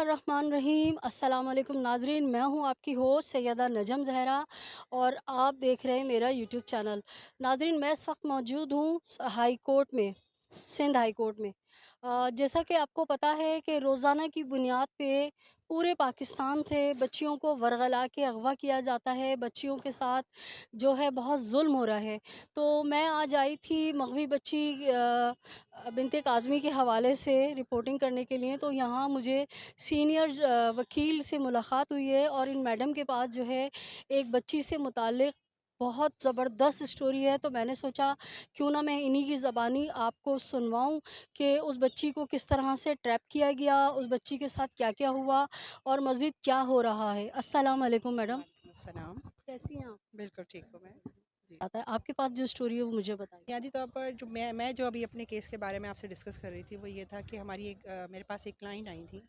बिस्मिल्लाहिर्रहमानिर्रहीम। अस्सलाम वालेकुम नाज़रीन, मैं हूँ आपकी होस्ट सैयदा नजम ज़हरा और आप देख रहे हैं मेरा यूट्यूब चैनल। नाज़रीन, मैं इस वक्त मौजूद हूँ हाई कोर्ट में, सिंध हाई कोर्ट में। जैसा कि आपको पता है कि रोज़ाना की बुनियाद पे पूरे पाकिस्तान से बच्चियों को वरगला के अगवा किया जाता है, बच्चियों के साथ जो है बहुत जुल्म हो रहा है। तो मैं आज आई थी मगवी बच्ची बिनते काज़मी के हवाले से रिपोर्टिंग करने के लिए। तो यहाँ मुझे सीनियर वकील से मुलाकात हुई है और इन मैडम के पास जो है एक बच्ची से मुताल्लिक़ बहुत ज़बरदस्त स्टोरी है। तो मैंने सोचा क्यों ना मैं इन्हीं की ज़बानी आपको सुनवाऊँ कि उस बच्ची को किस तरह से ट्रैप किया गया, उस बच्ची के साथ क्या-क्या हुआ और मज़ीद क्या हो रहा है। अस्सलाम वालेकुम मैडम, वालेकुम अस्सलाम। कैसी हैं आप? बिल्कुल ठीक हूँ मैं। जी। आता है आपके पास जो स्टोरी है वो मुझे बताइए। बुनियादी तौर पर जो मैं जो अभी अपने केस के बारे में आपसे डिस्कस कर रही थी वो ये था कि हमारी मेरे पास एक क्लाइंट आई थी।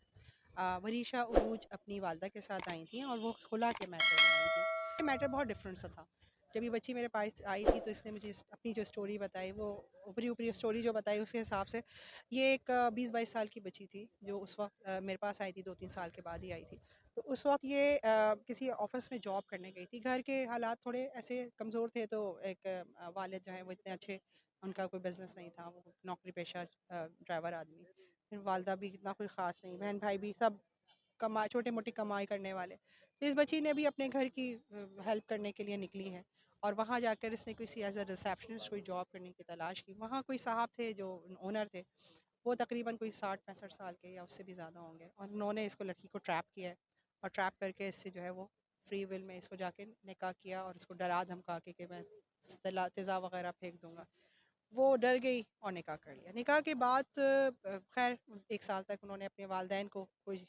वरीशा उरूज अपनी वालदा के साथ आई थी और वो खुला के मैटर में आई थी। ये मैटर बहुत डिफरेंट सा था। जब ये बच्ची मेरे पास आई थी तो इसने मुझे अपनी जो स्टोरी बताई वो ऊपरी ऊपरी स्टोरी जो बताई उसके हिसाब से ये एक 20-22 साल की बच्ची थी जो उस वक्त मेरे पास आई थी, 2-3 साल के बाद ही आई थी। तो उस वक्त ये किसी ऑफिस में जॉब करने गई थी। घर के हालात थोड़े ऐसे कमज़ोर थे तो एक वालिद जो हैं वो इतने अच्छे, उनका कोई बिजनेस नहीं था, वो नौकरी पेशा ड्राइवर आदमी। फिर वालदा भी इतना कोई ख़ास नहीं, बहन भाई भी सब छोटी मोटी कमाई करने वाले। तो इस बच्ची ने भी अपने घर की हेल्प करने के लिए निकली है और वहाँ जाकर इसने किसी एज अ रिसेप्शनिस्ट कोई जॉब करने की तलाश की। वहाँ कोई साहब थे जो ओनर थे, वो तकरीबन कोई 60-65 साल के या उससे भी ज़्यादा होंगे और उन्होंने इसको, लड़की को ट्रैप किया है और ट्रैप करके इससे जो है वो फ्री विल में इसको जाके निकाह किया और इसको डरा धमका के कि मैं तेज़ा वगैरह फेंक दूंगा। वो डर गई और निकाह कर लिया। निकाह के बाद खैर 1 साल तक उन्होंने अपने वालिदैन को कोई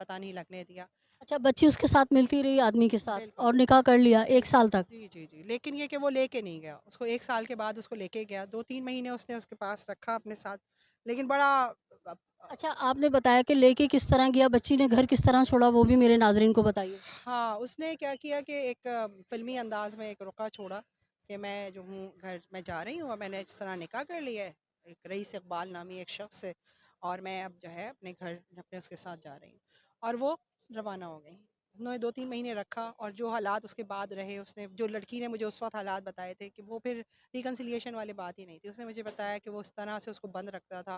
पता नहीं लगने दिया। अच्छा, बच्ची उसके साथ मिलती रही आदमी के साथ बिल्कुल, और निकाह कर लिया 1 साल तक? जी, जी, जी। लेकिन ये कि वो लेके नहीं गया। उसको 1 साल के बाद उसको लेके गया। 2-3 महीने उसने उसके पास रखा अपने साथ। लेकिन बड़ा अ अच्छा, आपने बताया कि लेके किस तरह गया, बच्ची ने घर किस तरह छोड़ा वो भी मेरे नाज़रीन को बताइए। हाँ, उसने क्या किया कि एक फ़िल्मी अंदाज़ में एक रुका छोड़ा कि मैं जो हूँ घर मैं जा रही हूँ और मैंने इस तरह निकाह कर लिया है, एक रईस इकबाल नामी एक शख़्स से, और मैं अब जो है अपने घर अपने उसके साथ जा रही हूँ। और वो रवाना हो गई। उन्होंने 2-3 महीने रखा और जो हालात उसके बाद रहे, उसने जो लड़की ने मुझे उस वक़्त हालात बताए थे कि वो फिर रिकन्सिलिएशन वाली बात ही नहीं थी। उसने मुझे बताया कि वो उस तरह से उसको बंद रखता था।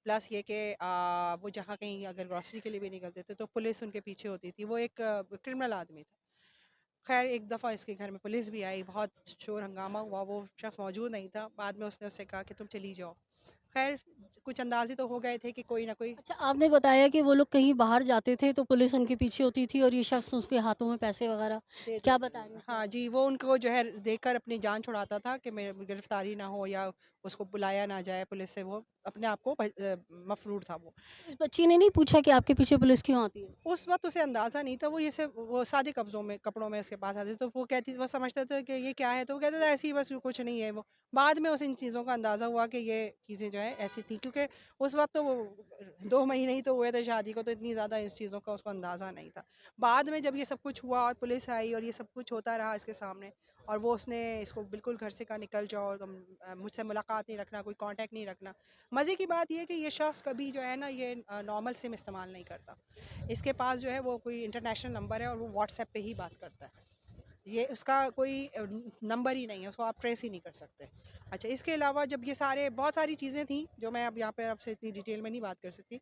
प्लस ये कि वो जहाँ कहीं अगर ग्रॉसरी के लिए भी निकलते थे तो पुलिस उनके पीछे होती थी। वो एक क्रिमिनल आदमी था। खैर एक दफ़ा इसके घर में पुलिस भी आई, बहुत शोर हंगामा हुआ, वो शख्स मौजूद नहीं था। बाद में उसने उससे कहा कि तुम चली जाओ। खैर कुछ अंदाज़े तो हो गए थे कि कोई ना कोई अच्छा, आपने बताया कि वो लोग कहीं बाहर जाते थे तो पुलिस उनके पीछे होती थी और ये शख़्स उसके हाथों में पैसे वग़ैरह दे क्या देते बताया थे। मुझे हाँ ज़रा? जी, वो उनको जो है देखकर अपनी जान छुड़ाता था कि मैं गिरफ़्तारी ना हो या उसको बुलाया ना जाए पुलिस से, वो अपने आप को मफ़रूर था वो। तो इस बच्ची ने नहीं पूछा कि आपके पीछे पुलिस क्यों आती है? उस वक़्त उसे अंदाज़ा नहीं था, वो ये सब वो सादे कब्ज़ों में कपड़ों में उसके पास आते, तो वो कहती, वो समझता था कि ये क्या है? तो वो कहता था ऐसे ही बस कुछ नहीं है वो। बाद में उसे इन चीज़ों का अंदाज़ा हुआ कि ये चीज़ें जो है ऐसी थी, क्योंकि उस वक़्त तो वो 2 महीने ही तो हुए थे शादी को, तो इतनी ज़्यादा इस चीज़ों का उसको अंदाज़ा नहीं था। बाद में जब ये सब कुछ हुआ और पुलिस आई और ये सब कुछ होता रहा इसके सामने और वो उसने इसको बिल्कुल घर से कहा निकल जाओ तुम, मुझसे मुलाकात नहीं रखना, कोई कॉन्टैक्ट नहीं रखना। मज़े की बात ये है कि ये शख़्स कभी जो है ना ये नॉर्मल सिम इस्तेमाल नहीं करता। इसके पास जो है वो कोई इंटरनेशनल नंबर है और वो व्हाट्सएप पे ही बात करता है। ये उसका कोई नंबर ही नहीं है, उसको आप ट्रेस ही नहीं कर सकते। अच्छा, इसके अलावा जब ये सारे बहुत सारी चीज़ें थी जो मैं अब यहाँ पे आपसे इतनी डिटेल में नहीं बात कर सकती।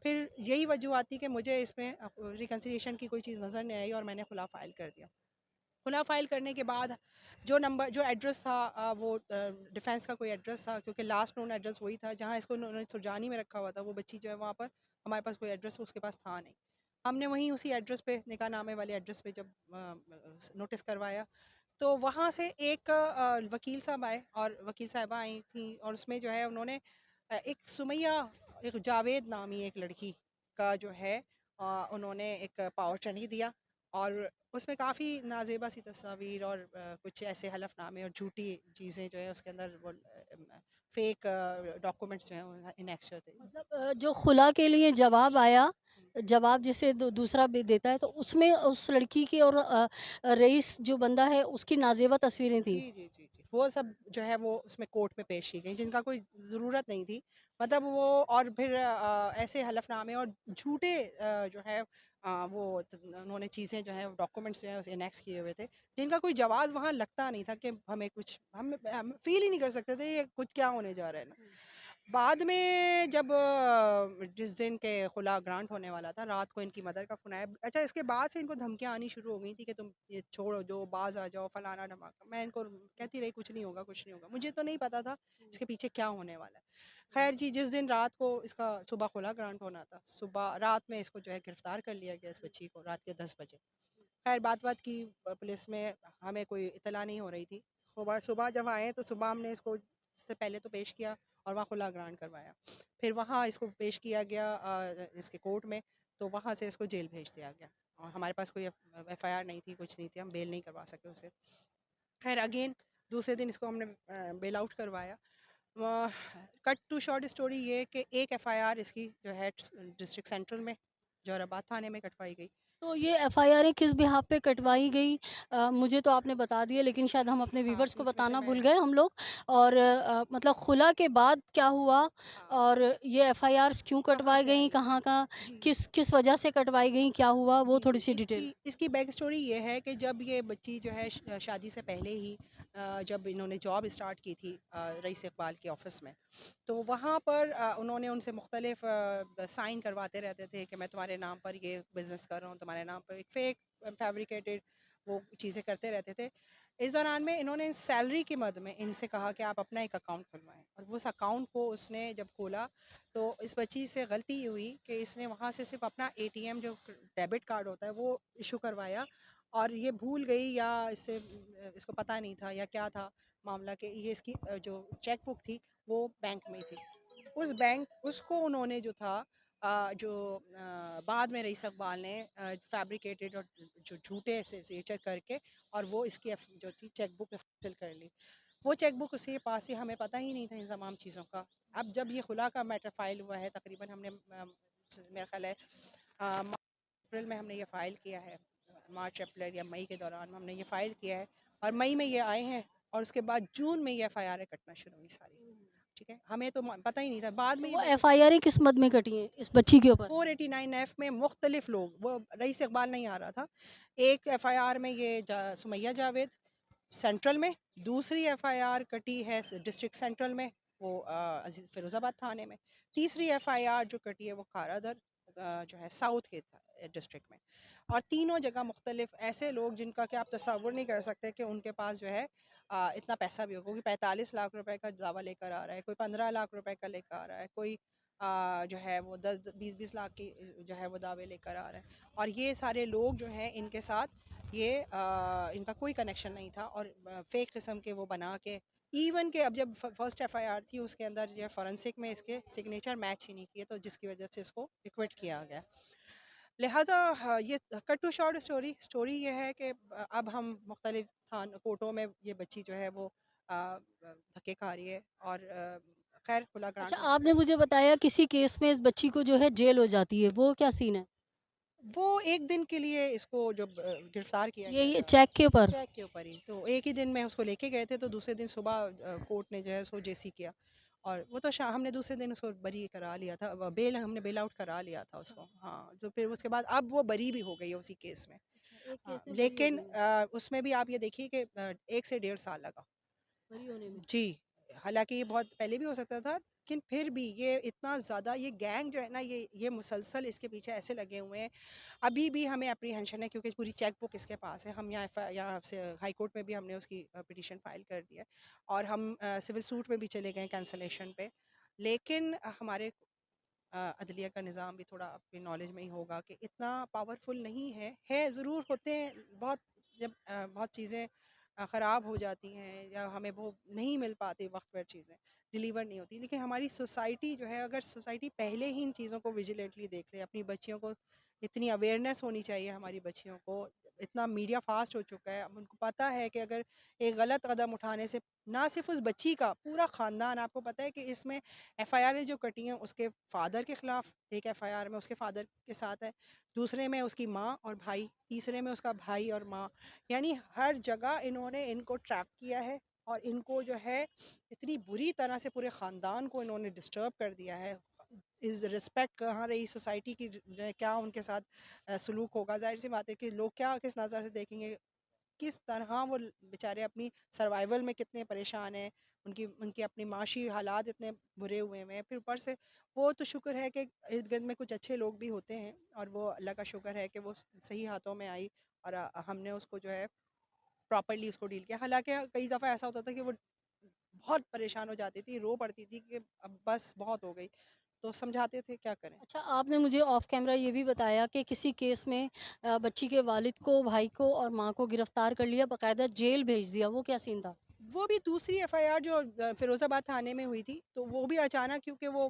फिर यही वजूहत थी कि मुझे इसमें रिकन्सिलिएशन की कोई चीज़ नज़र नहीं आई और मैंने खुला फ़ाइल कर दिया। खुला फ़ाइल करने के बाद जो एड्रेस था वो डिफेंस का कोई एड्रेस था, क्योंकि लास्ट नोन एड्रेस वही था जहाँ इसको उन्होंने सुरजानी में रखा हुआ था। वो बच्ची जो है वहाँ पर हमारे पास कोई एड्रेस उसके पास था नहीं। हमने वहीं उसी एड्रेस पे, निकाहनामे वाले एड्रेस पे जब नोटिस करवाया तो वहाँ से एक वकील साहब आए और वकील साहिबा आई थी और उसमें जो है उन्होंने एक सुमैया, एक जावेद नामी एक लड़की का जो है उन्होंने एक पावर चढ़ी दिया और उसमें काफ़ी नाजेबा सी तस्वीर और कुछ ऐसे हलफनामे और झूठी चीज़ें जो है उसके अंदर वो फेक डॉक्यूमेंट्स जो हैं इन एक्स्ट्रा थे। मतलब जो खुला के लिए जवाब आया, जवाब जिसे दूसरा भी देता है तो उसमें उस लड़की की और रईस जो बंदा है उसकी नाज़ेबा तस्वीरें थी। जी, जी, जी, जी। वो सब जो है वो उसमें कोर्ट में पेश की गई, जिनका कोई ज़रूरत नहीं थी। मतलब वो और फिर ऐसे हलफनामे और झूठे जो है उन्होंने चीज़ें जो है डॉक्यूमेंट्स जो है उसे एनेक्स किए हुए थे, जिनका कोई जवाज़ वहाँ लगता नहीं था कि हमें कुछ हम फ़ील ही नहीं कर सकते थे ये कुछ क्या होने जा रहा है ना। बाद में जब जिस दिन के खुला ग्रांट होने वाला था, रात को इनकी मदर का फ़ोन आया। अच्छा, इसके बाद से इनको धमकियाँ आनी शुरू हो गई थी कि तुम ये छोड़ो जो, बाज़ आ जाओ, फलाना-ढमाका। मैं इनको कहती रही कुछ नहीं होगा, कुछ नहीं होगा। मुझे तो नहीं पता था इसके पीछे क्या होने वाला है। ख़ैर जी, जिस दिन रात को इसका सुबह खुला ग्रांट होना था, सुबह रात में इसको जो है गिरफ़्तार कर लिया गया, इस बच्ची को, रात के 10 बजे। ख़ैर बात-वात की पुलिस में, हमें कोई इत्तला नहीं हो रही थी। सुबह सुबह जब आए तो सुबह हमने इसको इससे पहले तो पेश किया और वहाँ खुला ग्रांट करवाया। फिर वहाँ इसको पेश किया गया इसके कोर्ट में, तो वहाँ से इसको जेल भेज दिया गया और हमारे पास कोई एफआईआर नहीं थी, कुछ नहीं थी, हम बेल नहीं करवा सके उसे। ख़ैर अगेन दूसरे दिन इसको हमने बेल आउट करवाया। कट टू शॉर्ट स्टोरी ये कि एक एफआईआर इसकी जो है डिस्ट्रिक्ट सेंट्रल में जोराबाद थाने में कटवाई गई। तो ये एफआईआरें किस बिहाफ़ पे कटवाई गई? मुझे तो आपने बता दिया, लेकिन शायद हम अपने हाँ, व्यूअर्स को बीच में से बताना मैं भूल गए हम लोग। और मतलब खुला के बाद क्या हुआ हाँ, और ये एफआईआर्स क्यों कहाँ कटवाई से गईं, आई है? कहाँ का, जी, किस किस वजह से कटवाई गईं, क्या हुआ, वो जी, जी। थोड़ी-सी इसकी डिटेल? इसकी बैक स्टोरी ये है कि जब ये बच्ची जो है शादी से पहले ही जब इन्होंने जॉब स्टार्ट की थी रईस इकबाल के ऑफ़िस में, तो वहाँ पर उन्होंने उनसे मुख्तलिफ़ साइन करवाते रहते थे कि मैं तुम्हारे नाम पर ये बिज़नेस कर रहा हूँ, तुम्हारे नाम पर एक फ़ेक फैब्रिकेटेड वो चीज़ें करते रहते थे। इस दौरान में इन्होंने सैलरी के मद में इनसे कहा कि आप अपना एक अकाउंट खुलवाएँ और उस अकाउंट को उसने जब खोला तो इस बच्ची से गलती ये हुई कि इसने वहाँ से सिर्फ अपना एटीएम जो डेबिट कार्ड होता है वो इशू करवाया और ये भूल गई या इसको पता नहीं था या क्या था मामला कि ये इसकी जो चेक बुक थी वो बैंक में थी। उस बैंक उसको उन्होंने जो था बाद में रईस इकबाल ने फैब्रिकेटेड और जो झूठे से सिग्नेचर करके और वो इसकी जो थी चेक बुक हासिल कर ली। वो चेक बुक उसके पास ही, हमें पता ही नहीं था इन तमाम चीज़ों का। अब जब ये खुला का मैटर फ़ाइल हुआ है तकरीबन हमने मेरा ख़्याल है अप्रैल में हमने ये फ़ाइल किया है। मार्च, अप्रैल या मई के दौरान हमने ये फ़ाइल किया है और मई में ये आए हैं और उसके बाद जून में ये एफ़आईआरें कटना शुरू हुई सारी। ठीक है? हमें तो पता ही नहीं था। बाद तो में ये वो बच्ची एफआईआरें किस मद में कटी हैं इस बच्ची के ऊपर? 489 एफ में मुख्तलिफ लोग, वो रईस इकबाल नहीं आ रहा था। एक एफआईआर में ये सुमैया जावेद सेंट्रल में, दूसरी एफआईआर कटी है डिस्ट्रिक्ट सेंट्रल में, वो फिरोज़ाबाद थाने में, तीसरी एफआईआर जो कटी है वो खारादर जो है साउथ के डिस्ट्रिक्ट में। और तीनों जगह मुख्तलिफ ऐसे लोग जिनका कि आप तसव्वुर नहीं कर सकते कि उनके पास जो है इतना पैसा भी होगा, कोई 45 लाख रुपए का दावा लेकर आ रहा है, कोई 15 लाख रुपए का लेकर आ रहा है, कोई जो है वो 10-20 लाख की जो है वो दावे लेकर आ रहा है। और ये सारे लोग जो हैं इनके साथ ये इनका कोई कनेक्शन नहीं था और फेक किस्म के वो बना के इवन के अब जब फर्स्ट एफआईआर थी उसके अंदर ये फॉरेंसिक में इसके सिग्नेचर मैच ही नहीं किए, तो जिसकी वजह से इसको एक्विट किया गया। लिहाजा हाँ, ये cut to short story story ये है कि अब हम मुख्तलिफ थान कोर्टों में ये बच्ची जो है वो धक्के खा रही है और खैर खुला अच्छा, ग्रांट हो चुका आपने है। मुझे बताया किसी केस में इस बच्ची को जो है जेल हो जाती है, वो क्या सीन है? वो एक दिन के लिए इसको जब गिरफ्तार किया गया ये था चेक के ऊपर? चेक के ऊपर ही, तो एक ही दिन में उसको लेके गए थे, तो दूसरे दिन सुबह कोर्ट ने जो है उसको जेसी किया और वो तो हमने दूसरे दिन उसको बरी करा लिया था, बेल हमने बेल आउट करा लिया था अच्छा, उसको। हाँ, तो फिर उसके बाद अब वो बरी भी हो गई है उसी केस में। अच्छा, एक हाँ, केस में बरी हो लेकिन गई है, उसमें भी आप ये देखिए कि 1 से डेढ़ साल लगा। बरी होने में। जी, हालाँकि ये बहुत पहले भी हो सकता था, लेकिन फिर भी ये इतना ज़्यादा ये गैंग जो है ना ये मुसलसल इसके पीछे ऐसे लगे हुए हैं। अभी भी हमें एप्रीहेंशन है क्योंकि पूरी चेक बुक इसके पास है। हम यहाँ से हाई कोर्ट में भी हमने उसकी पिटीशन फाइल कर दी है और हम सिविल सूट में भी चले गए कैंसलेशन पे। लेकिन हमारे अदलिया का निज़ाम भी थोड़ा आपकी नॉलेज में ही होगा कि इतना पावरफुल नहीं है। है ज़रूर, होते हैं बहुत, जब बहुत चीज़ें ख़राब हो जाती हैं या हमें वो नहीं मिल पाती वक़्त पर चीज़ें, डिलीवर नहीं होती। लेकिन हमारी सोसाइटी जो है, अगर सोसाइटी पहले ही इन चीज़ों को विजिलेंटली देख ले, अपनी बच्चियों को इतनी अवेयरनेस होनी चाहिए हमारी बच्चियों को। इतना मीडिया फ़ास्ट हो चुका है, अब उनको पता है कि अगर एक गलत कदम उठाने से ना सिर्फ़ उस बच्ची का, पूरा ख़ानदान, आपको पता है कि इसमें एफआईआर जो कटी हैं उसके फादर के खिलाफ, एक एफआईआर में उसके फादर के साथ है, दूसरे में उसकी माँ और भाई, तीसरे में उसका भाई और माँ, यानी हर जगह इन्होंने इनको ट्रैप किया है और इनको जो है इतनी बुरी तरह से पूरे ख़ानदान को इन्होंने डिस्टर्ब कर दिया है। इस रिस्पेक्ट कहाँ रही सोसाइटी की, जो है क्या उनके साथ सलूक होगा। ज़ाहिर सी बात है कि लोग क्या किस नज़र से देखेंगे, किस तरह वो बेचारे अपनी सर्वाइवल में कितने परेशान हैं, उनकी उनके अपनी माशी हालात इतने बुरे हुए हैं। फिर ऊपर से वो तो शुक्र है कि इर्द गिर्द में कुछ अच्छे लोग भी होते हैं, और वो अल्लाह का शुक्र है कि वो सही हाथों में आई, और हमने उसको जो है प्रॉपर्ली उसको डील किया। हालांकि कई दफ़ा ऐसा होता था कि वो बहुत परेशान हो जाती थी, रो पड़ती थी कि अब बस बहुत हो गई, तो समझाते थे क्या करें। अच्छा, आपने मुझे ऑफ कैमरा ये भी बताया कि किसी केस में बच्ची के वालिद को, भाई को और माँ को गिरफ्तार कर लिया, बाकायदा जेल भेज दिया। वो क्या सीन था? वो भी दूसरी एफआईआर जो फिरोज़ाबाद थाने में हुई थी, तो वो भी अचानक, क्योंकि वो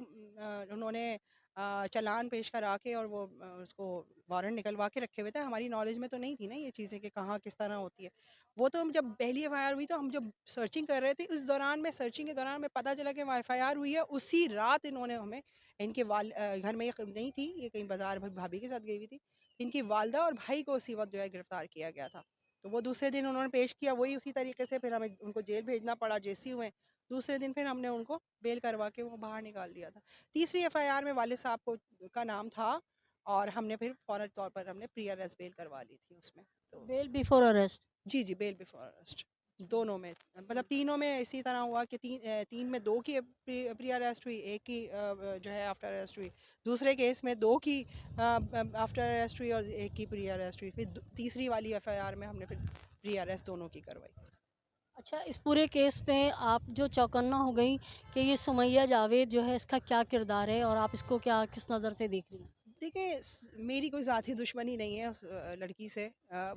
उन्होंने चालान पेश करा के और वो उसको वारंट निकलवा के रखे हुए थे। हमारी नॉलेज में तो नहीं थी ना ये चीज़ें कि कहाँ किस तरह होती है। वो तो हम जब पहली एफआईआर हुई, तो हम जब सर्चिंग कर रहे थे, उस दौरान में सर्चिंग के दौरान हमें पता चला कि वहाँ एफआईआर हुई है। उसी रात इन्होंने हमें, इनके घर में ये नहीं थी, ये कहीं बाज़ार भाभी के साथ गई हुई थी। इनकी वालदा और भाई को उसी वक़्त जो है गिरफ़्तार किया गया था। तो वो दूसरे दिन उन्होंने पेश किया, वही उसी तरीके से फिर हमें उनको जेल भेजना पड़ा, जेसी हुए। दूसरे दिन फिर हमने उनको बेल करवा के वो बाहर निकाल लिया था। तीसरी एफआईआर में वालिद साहब को का नाम था, और हमने फिर फ़ौरन तौर पर हमने प्री अरेस्ट बेल करवा ली थी उसमें। तो बेल बिफोर अरेस्ट। जी, जी, बेल बिफोर अरेस्ट दोनों में, मतलब तीनों में इसी तरह हुआ कि 3 में 2 की प्री अरेस्ट हुई, 1 की जो है आफ्टर अरेस्ट हुई। दूसरे केस में 2 की आफ्टर अरेस्ट हुई, और 1 की प्री अरेस्ट हुई। फिर तीसरी वाली एफआईआर में हमने फिर प्री अरेस्ट दोनों की करवाई। अच्छा, इस पूरे केस में आप जो चौकन्ना हो गई कि ये सुमैया जावेद जो है, इसका क्या किरदार है और आप इसको क्या किस नज़र से देख रही हैं? देखिए, मेरी कोई ज़ाती दुश्मनी नहीं है उस लड़की से।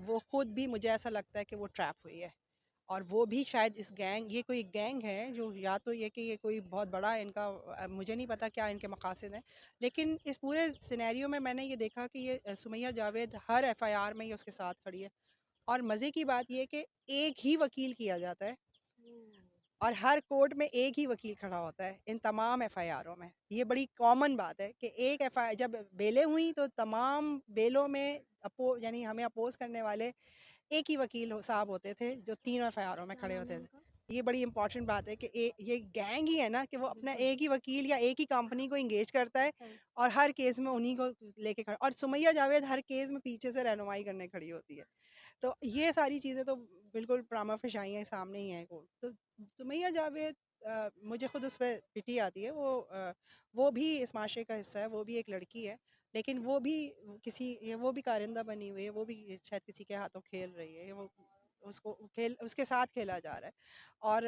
वो खुद भी, मुझे ऐसा लगता है कि वो ट्रैप हुई है, और वो भी शायद इस गैंग, ये कोई गैंग है जो, या तो ये कि ये कोई बहुत बड़ा इनका, मुझे नहीं पता क्या इनके मकासद हैं। लेकिन इस पूरे सिनेरियो में मैंने ये देखा कि ये सुमैया जावेद हर एफआईआर में ये उसके साथ खड़ी है, और मज़े की बात ये है कि एक ही वकील किया जाता है, और हर कोर्ट में एक ही वकील खड़ा होता है इन तमाम एफआईआरों में। ये बड़ी कॉमन बात है कि एक एफआईआर जब बेलें हुई, तो तमाम बेलों में यानी हमें अपोज करने वाले एक ही वकील साहब होते थे, जो तीनों एफआईआरों में क्या खड़े नाम है होते थे। उनका? ये बड़ी इंपॉर्टेंट बात है कि ये गैंग ही है ना, कि वो अपना बिल्कुल, एक ही वकील या एक ही कंपनी को इंगेज करता है, सही। और हर केस में उन्हीं को लेके खड़ा, और सुमैया जावेद हर केस में पीछे से रहनुमाई करने खड़ी होती है। तो ये सारी चीज़ें तो बिल्कुल प्रामा फिशाई हैं, सामने ही हैं। को तो सुमैया जावेद, मुझे खुद उस पे पिटी आती है। वो भी इस माशरे का हिस्सा है, वो भी एक लड़की है, लेकिन वो भी वो भी कारिंदा बनी हुई है, वो भी शायद किसी के हाथों खेल रही है। वो उसको खेल उसके साथ खेला जा रहा है, और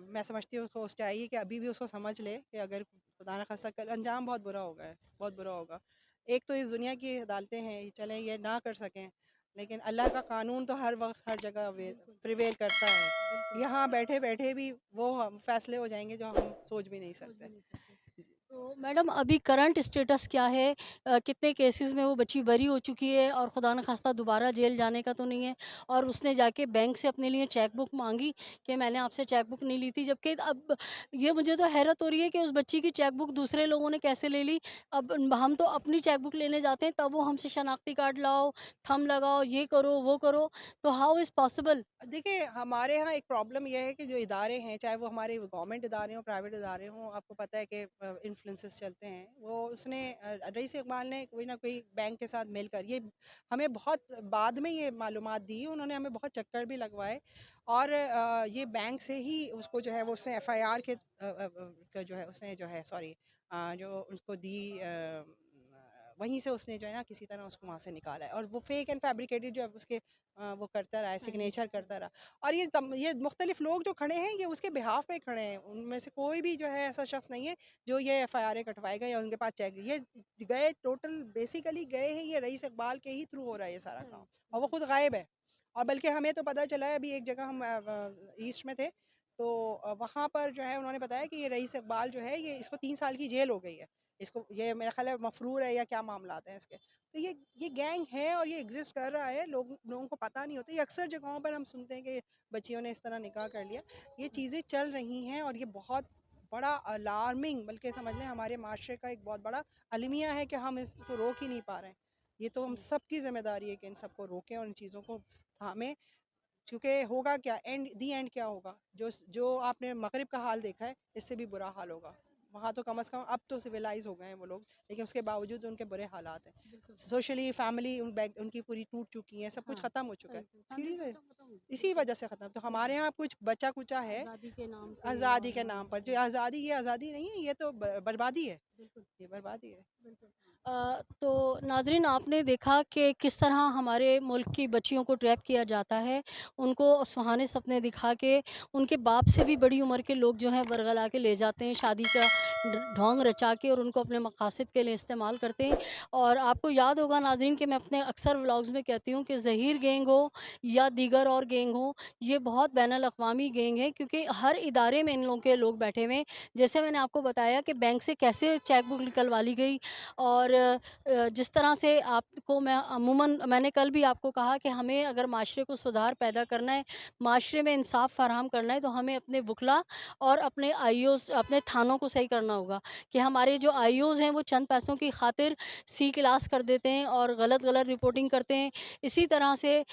मैं समझती हूँ उसको चाहिए कि अभी भी उसको समझ ले कि अगर खुदा न खास्ता कल अंजाम बहुत बुरा होगा है, बहुत बुरा होगा। एक तो इस दुनिया की अदालतें हैं, चलें ये ना कर सकें, लेकिन अल्लाह का कानून तो हर वक़्त हर जगह बिल्कुल, प्रिवेल करता है। बिल्कुल। यहाँ बैठे-बैठे भी वो हम फैसले हो जाएँगे जो हम सोच भी नहीं सोच भी सकते। नहीं सकते। जी। तो मैडम अभी करंट स्टेटस क्या है? कितने केसेस में वो बच्ची बरी हो चुकी है और खुदा न खास्ता दोबारा जेल जाने का तो नहीं है? और उसने जाके बैंक से अपने लिए चेक बुक माँगी कि मैंने आपसे चेक बुक नहीं ली थी, जबकि अब ये मुझे तो हैरत हो रही है कि उस बच्ची की चेक बुक दूसरे लोगों ने कैसे ले ली? अब हम तो अपनी चेक बुक लेने जाते हैं, तब वो हमसे शनाख्ती कार्ड लाओ, थंब लगाओ, ये करो, वो करो, तो हाउ इज़ पॉसिबल? देखिए, हमारे यहाँ एक प्रॉब्लम ये है कि जो इदारे हैं, चाहे वो हमारे गवर्नमेंट इदारे हों, प्राइवेट इदारे हों, आपको पता है कि इन्फ्लुएंसेस चलते हैं। वो उसने रईस इकबाल ने कोई ना कोई बैंक के साथ मिलकर, ये हमें बहुत बाद में ये मालूमात दी, उन्होंने हमें बहुत चक्कर भी लगवाए, और ये बैंक से ही उसको जो है, वो उसने एफआईआर का जो है, उसने जो है, सॉरी, जो उसको दी, वहीं से उसने जो है ना, किसी तरह उसको वहाँ से निकाला है, और वो फेक एंड फैब्रिकेटेड जो है उसके वो करता रहा है, साइन। सिग्नेचर करता रहा। और ये मुख्तलिफ लोग जो खड़े हैं, ये उसके बिहाफ पे खड़े हैं। उनमें से कोई भी जो है ऐसा शख्स नहीं है जो ये एफआईआर कटवाएगा या उनके पास चेक, ये गए टोटल बेसिकली गए हैं, ये रईस इकबाल के ही थ्रू हो रहा है ये सारा काम, सही, और वो सही। खुद गायब है। और बल्कि हमें तो पता चला है, अभी एक जगह हम ईस्ट में थे, तो वहाँ पर जो है उन्होंने बताया कि ये रईस इकबाल जो है, ये इसको 3 साल की जेल हो गई है। इसको, ये मेरा ख्याल है मफरूर है या क्या मामलात हैं इसके। तो ये गैंग है, और ये एग्जिस्ट कर रहा है, लोगों को पता नहीं होता। ये अक्सर जगहों पर हम सुनते हैं कि बच्चियों ने इस तरह निकाह कर लिया। ये चीज़ें चल रही हैं, और ये बहुत बड़ा अलार्मिंग, बल्कि समझ लें हमारे माशरे का एक बहुत बड़ा अलमिया है कि हम इसको रोक ही नहीं पा रहे हैं। ये तो हम जी। सबकी ज़िम्मेदारी है कि इन सबको रोकें और इन चीज़ों को थामें। क्योंकि होगा क्या, एंड दी एंड क्या होगा, जो आपने मगरिब का हाल देखा है, इससे भी बुरा हाल होगा। वहाँ तो कम से कम अब तो सिविलाइज हो गए हैं वो लोग, लेकिन उसके बावजूद उनके बुरे हालात हैं। बिल्कुल। सोशली फैमिली उनकी पूरी टूट चुकी है, सब कुछ हाँ, खत्म हो चुका है। सही, सही। फैमिली सीरीज है, सिस्टम खत्म हो गया, इसी बिल्कुल, वजह से खत्म। तो हमारे बिल्कुल। यहाँ कुछ बचा कुचा है आज़ादी के नाम पे आज़ादी और के हाँ, नाम पर। जो बिल्कुल, आज़ादी, ये आज़ादी नहीं है, ये तो बर्बादी है, बिल्कुल। ये बर्बादी है। बिल्कुल। तो नाज़रीन आपने देखा कि किस तरह हमारे मुल्क की बच्चियों को ट्रैप किया जाता है, उनको सुहाने सपने दिखा के उनके बाप से भी बड़ी उम्र के लोग जो हैं बरगला के ले जाते हैं, शादी का ढोंग रचा के और उनको अपने मकासद के लिए इस्तेमाल करते हैं। और आपको याद होगा नाज़रीन कि मैं अपने अक्सर व्लॉग्स में कहती हूँ कि ज़हीर गैंग हो या दीगर और गैंग हो, ये बहुत बैनुल अक़वामी गैंग है, क्योंकि हर इदारे में इन लोगों के लोग बैठे हुए हैं। जैसे मैंने आपको बताया कि बैंक से कैसे चेक बुक निकलवा ली गई, और जिस तरह से आपको मैं अमूमन मैंने कल भी आपको कहा कि हमें अगर माशरे को सुधार पैदा करना है, माशरे में इंसाफ फराहम करना है, तो हमें अपने वकला और अपने आईओज़, अपने थानों को सही करना होगा कि हमारे जो आईओज़ हैं वो चंद पैसों की खातिर सी क्लास कर देते हैं और गलत गलत रिपोर्टिंग करते हैं। इसी तरह से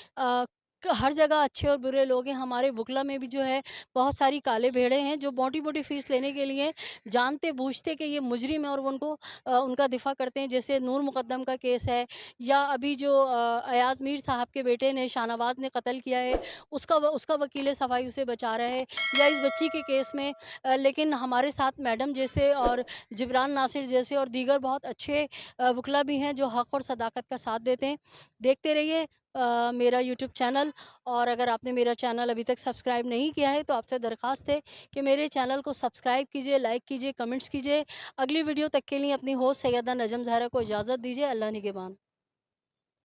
हर जगह अच्छे और बुरे लोग हैं। हमारे वकला में भी जो है बहुत सारी काले भेड़े हैं जो मोटी मोटी फ़ीस लेने के लिए जानते बूझते कि ये मुजरिम है और वो उनको उनका दिफ़ा करते हैं। जैसे नूर मुक़द्दम का केस है, या अभी जो अयाज़ मीर साहब के बेटे ने शाहनवाज़ ने कत्ल किया है, उसका वकील सफ़ाई उसे बचा रहा है, या इस बच्ची के केस में लेकिन हमारे साथ मैडम जैसे और जिब्रान नासिर जैसे और दीगर बहुत अच्छे वकला भी हैं जो हक़ और सदाकत का साथ देते हैं। देखते रहिए मेरा यूट्यूब चैनल, और अगर आपने मेरा चैनल अभी तक सब्सक्राइब नहीं किया है तो आपसे दरख्वास्त है कि मेरे चैनल को सब्सक्राइब कीजिए, लाइक कीजिए, कमेंट्स कीजिए। अगली वीडियो तक के लिए अपनी होस्ट सैयदा नजम ज़हरा को इजाज़त दीजिए। अल्लाह निगहबान।